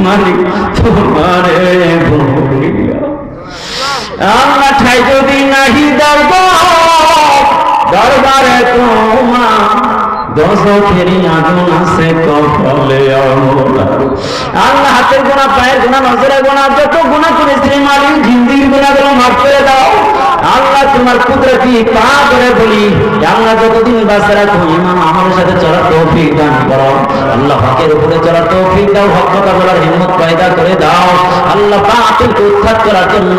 মালিক তোমারে বলিয়া আল্লাহ ঠাই যদি নাহি দরবারে তোমার দশকেরই আগুন আছে কপালে আল্লাহ হাতের গোনা পায়ের গোনা নজরের গোনা যত গোনা করেছি মালিক জিন্দির গোনাগুলো মাফ করে দাও আল্লাহ তোমার কুদরতি পা করে বলি আল্লাহ যতদিন বাঁচে রাখো ইমান আমার সাথে চলার তৌফিক দান করো আল্লাহ হকের উপরে চলার তৌফিক দাও হক কথা বলার হিম্মত পয়দা করে দাও আল্লাহ বাতিলকে উৎখাত করার জন্য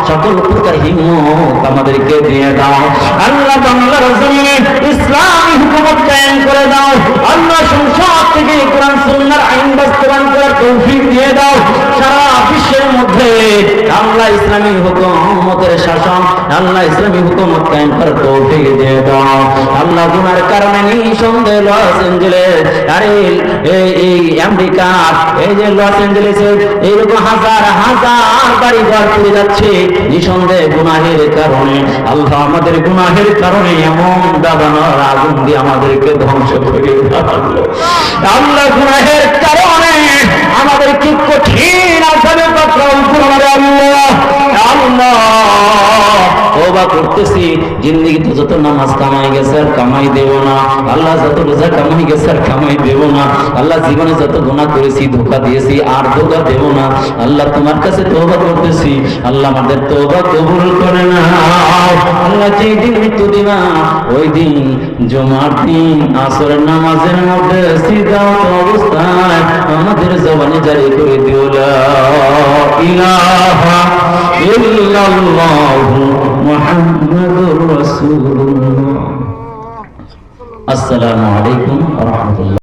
সকল প্রকার হিম্মত আমাদেরকে দিয়ে দাও আল্লাহ বাংলার জমিনে ইসলামী হুকুমত কায়েম করে দাও আল্লাহ সংসদ থেকে কোরআন সুন্নাহর আইন বাস্তবায়ন করার তৌফিক দিয়ে দাও সারা বিশ্বের মধ্যে আল্লাহ ইসলামী হুকুমতের শাসন আল্লাহ ইসলামী হুকুমত কায়েম করার তৌফিক দিয়ে দাও আল্লাহ গুনার কারণে নিঃসন্দেহে লস এঞ্জেলেস আরে এই আমেরিকা এই যে লস এঞ্জেলেসে এইরকম হাজার হাজার বাড়ি ঘর পুড়ে যাচ্ছে নিঃসন্দেহে গুনাহের কারণে আল্লাহ আমাদের গুনাহের কারণে এমন দাবানোর আগুন দিয়ে আমাদেরকে ধ্বংস করে ফেললো আল্লাহ গুনাহের কারণে আমাদেরকে কঠিন আযাবে পাকড়াও করবে আল্লাহ আল্লাহ তওবা করতেছি জিন্দেগিতে যত নামাজ কামাই গেছে আর কামাই দেব না আল্লাহ যত রোজা কামাই গেছে আর কামাই দেব না আল্লাহ জীবনে যত গুনাহ করেছি ধোঁকা দিয়েছি আর ধোঁকা দেব না আল্লাহ তোমার কাছে তওবা করতেছি আল্লাহ আমাদের তওবা কবুল করে নাও আল্লাহ যেই দিন মৃত্যু দিবা ওই দিন জুমার দিন আসরের নামাজের মধ্যে সিজদা অবস্থায় আমাদের জবানে জারি করে দিও লা ইলাহা ইল্লাল্লাহু মুহাম্মাদুর রাসূলুল্লাহ। আসসালামু আলাইকুম ওয়া